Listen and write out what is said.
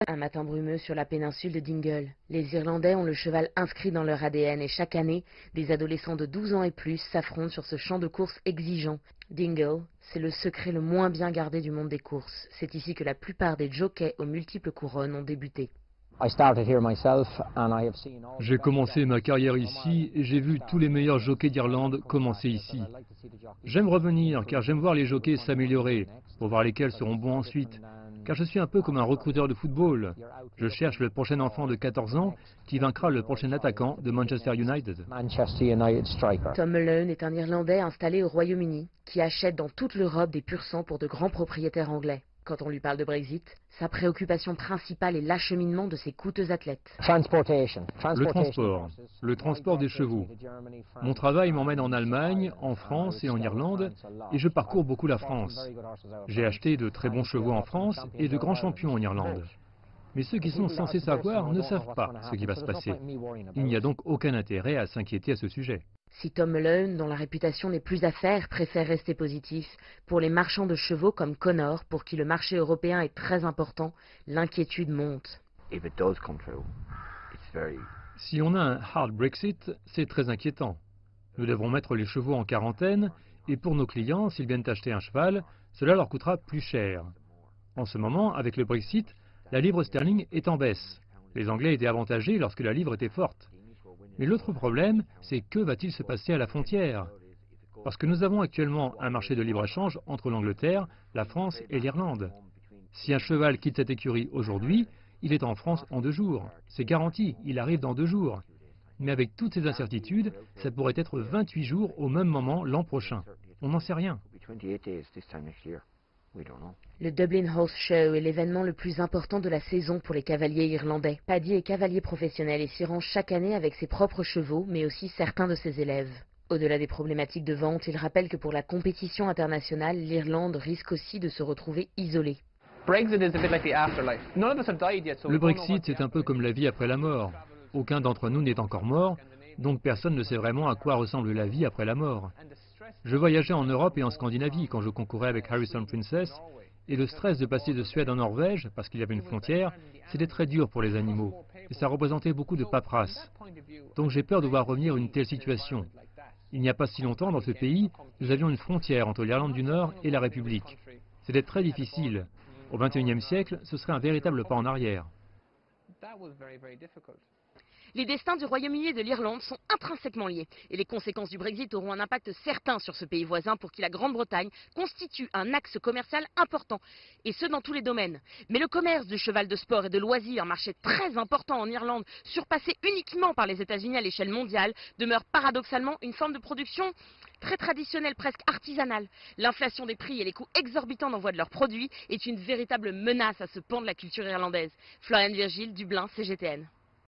Un matin brumeux sur la péninsule de Dingle. Les Irlandais ont le cheval inscrit dans leur ADN et chaque année, des adolescents de 12 ans et plus s'affrontent sur ce champ de course exigeant. Dingle, c'est le secret le moins bien gardé du monde des courses. C'est ici que la plupart des jockeys aux multiples couronnes ont débuté. J'ai commencé ma carrière ici et j'ai vu tous les meilleurs jockeys d'Irlande commencer ici. J'aime revenir car j'aime voir les jockeys s'améliorer pour voir lesquels seront bons ensuite. Car je suis un peu comme un recruteur de football. Je cherche le prochain enfant de 14 ans qui vaincra le prochain attaquant de Manchester United. Tom Mullen est un Irlandais installé au Royaume-Uni qui achète dans toute l'Europe des pur-sang pour de grands propriétaires anglais. Quand on lui parle de Brexit, sa préoccupation principale est l'acheminement de ses coûteux athlètes. Le transport des chevaux. Mon travail m'emmène en Allemagne, en France et en Irlande, et je parcours beaucoup la France. J'ai acheté de très bons chevaux en France et de grands champions en Irlande. Mais ceux qui sont censés savoir ne savent pas ce qui va se passer. Il n'y a donc aucun intérêt à s'inquiéter à ce sujet. Si Tom Mullen, dont la réputation n'est plus à faire, préfère rester positif, pour les marchands de chevaux comme Connor, pour qui le marché européen est très important, l'inquiétude monte. Si on a un hard Brexit, c'est très inquiétant. Nous devrons mettre les chevaux en quarantaine, et pour nos clients, s'ils viennent acheter un cheval, cela leur coûtera plus cher. En ce moment, avec le Brexit, la livre sterling est en baisse. Les Anglais étaient avantagés lorsque la livre était forte. Mais l'autre problème, c'est que va-t-il se passer à la frontière? Parce que nous avons actuellement un marché de libre-échange entre l'Angleterre, la France et l'Irlande. Si un cheval quitte cette écurie aujourd'hui, il est en France en 2 jours. C'est garanti, il arrive dans 2 jours. Mais avec toutes ces incertitudes, ça pourrait être 28 jours au même moment l'an prochain. On n'en sait rien. Le Dublin Horse Show est l'événement le plus important de la saison pour les cavaliers irlandais. Paddy est cavalier professionnel et s'y rend chaque année avec ses propres chevaux, mais aussi certains de ses élèves. Au-delà des problématiques de vente, il rappelle que pour la compétition internationale, l'Irlande risque aussi de se retrouver isolée. Le Brexit, c'est un peu comme la vie après la mort. Aucun d'entre nous n'est encore mort, donc personne ne sait vraiment à quoi ressemble la vie après la mort. Je voyageais en Europe et en Scandinavie quand je concourais avec Harrison Princess, et le stress de passer de Suède en Norvège, parce qu'il y avait une frontière, c'était très dur pour les animaux, et ça représentait beaucoup de paperasse. Donc j'ai peur de voir revenir une telle situation. Il n'y a pas si longtemps, dans ce pays, nous avions une frontière entre l'Irlande du Nord et la République. C'était très difficile. Au XXIe siècle, ce serait un véritable pas en arrière. Les destins du Royaume-Uni et de l'Irlande sont intrinsèquement liés et les conséquences du Brexit auront un impact certain sur ce pays voisin pour qui la Grande-Bretagne constitue un axe commercial important, et ce dans tous les domaines. Mais le commerce du cheval de sport et de loisirs, marché très important en Irlande, surpassé uniquement par les États-Unis à l'échelle mondiale, demeure paradoxalement une forme de production très traditionnelle, presque artisanale. L'inflation des prix et les coûts exorbitants d'envoi de leurs produits est une véritable menace à ce pan de la culture irlandaise. Floriane Virgile, Dublin, CGTN.